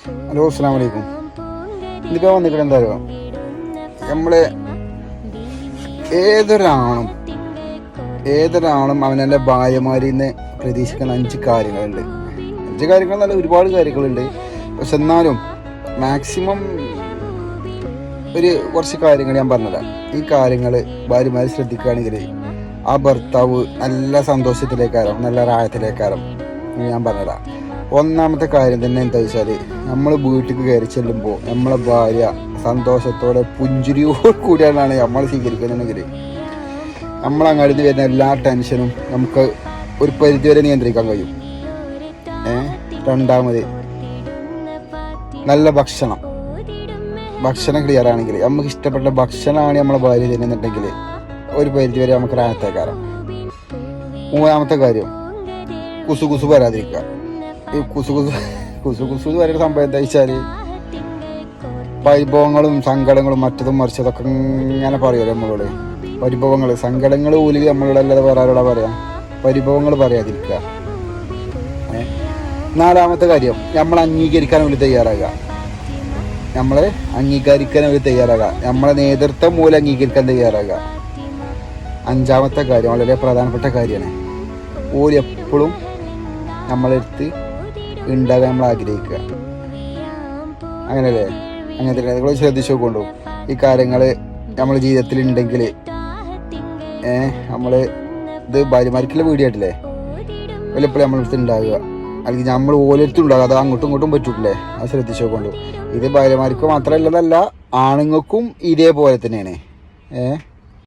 Hello, അസ്സലാമു അലൈക്കും. ഇതിപ്പോൾ വന്നിട്ട് എന്താ പറയുക, നമ്മൾ ഏതൊരാളും അവനെ ഭാര്യമാരിൽ നിന്ന് പ്രതീക്ഷിക്കുന്ന 5 കാര്യങ്ങളുണ്ട്. 5 കാര്യങ്ങൾ നല്ല ഒരുപാട് കാര്യങ്ങളുണ്ട്. പക്ഷെ എന്നാലും മാക്സിമം കുറച്ച് കാര്യങ്ങൾ ഞാൻ പറഞ്ഞുതരാം. ഈ കാര്യങ്ങൾ ഭാര്യമാർ ശ്രദ്ധിക്കുകയാണെങ്കിൽ ആ ഭർത്താവ് നല്ല സന്തോഷത്തിലേക്കാരം, നല്ല റായത്തിലേക്കാരം. ഞാൻ പറഞ്ഞുതരാം. ഒന്നാമത്തെ കാര്യം തന്നെ എന്താ വെച്ചാൽ, നമ്മൾ വീട്ടിലേക്ക് കയറി ചെല്ലുമ്പോൾ നമ്മളെ ഭാര്യ സന്തോഷത്തോടെ പുഞ്ചിരിയോട് കൂടിയാണ് നമ്മൾ സ്വീകരിക്കുന്നുണ്ടെങ്കിൽ നമ്മളങ്ങാടി വരുന്ന എല്ലാ ടെൻഷനും നമുക്ക് ഒരു പരിധിവരെ നിയന്ത്രിക്കാൻ കഴിയും. രണ്ടാമത്, നല്ല ഭക്ഷണം ക്ലിയർ ആണെങ്കിൽ, നമുക്ക് ഇഷ്ടപ്പെട്ട ഭക്ഷണമാണ് നമ്മളെ ഭാര്യ തരുന്നുണ്ടെങ്കിൽ ഒരു പരിധിവരെ നമുക്ക് റാഹത്തേക്കാറാം. മൂന്നാമത്തെ കാര്യം, കുസുകുസു വരാതിരിക്കുക. ഈ കുസുകുസു എന്ന് പറയുന്ന സംഭവം എന്താ വെച്ചാൽ, പരിഭവങ്ങളും സങ്കടങ്ങളും മറ്റതും മറിച്ചതൊക്കെ ഇങ്ങനെ പറയുമല്ലോ നമ്മളോട്. പരിഭവങ്ങൾ, സങ്കടങ്ങൾ പോലും നമ്മളോട് അല്ലാതെ വേറെ ആരോടാ പറയാം. പരിഭവങ്ങൾ പറയാതിരിക്കുക. നാലാമത്തെ കാര്യം, നമ്മൾ അംഗീകരിക്കാൻ വേണ്ടി തയ്യാറാകുക. നമ്മളെ നമ്മളെ നേതൃത്വം മൂലം അംഗീകരിക്കാൻ തയ്യാറാകുക. അഞ്ചാമത്തെ കാര്യം വളരെ പ്രധാനപ്പെട്ട കാര്യമാണ്, എപ്പോഴും നമ്മളെടുത്ത് ഉണ്ടാകാൻ നമ്മൾ ആഗ്രഹിക്കുക. അങ്ങനെയല്ലേ? അങ്ങനത്തെ നിങ്ങൾ ശ്രദ്ധിച്ചു നോക്കൊണ്ടു. ഈ കാര്യങ്ങൾ നമ്മുടെ ജീവിതത്തിൽ ഉണ്ടെങ്കിൽ നമ്മൾ ഇത് ഭാര്യമാർക്കുള്ള വീഡിയോ ആയിട്ടില്ലേ, വല്ലപ്പോഴും നമ്മളടുത്ത് ഉണ്ടാകുക, അല്ലെങ്കിൽ നമ്മൾ ഓരോരുത്തരും ഉണ്ടാകുക. അത് അങ്ങോട്ടും ഇങ്ങോട്ടും പറ്റൂട്ടില്ലേ? അത് ശ്രദ്ധിച്ചു നോക്കൊണ്ടു. ഇത് ഭാര്യമാർക്ക് മാത്രമല്ലതല്ല, ആണുങ്ങൾക്കും ഇതേപോലെ തന്നെയാണ്.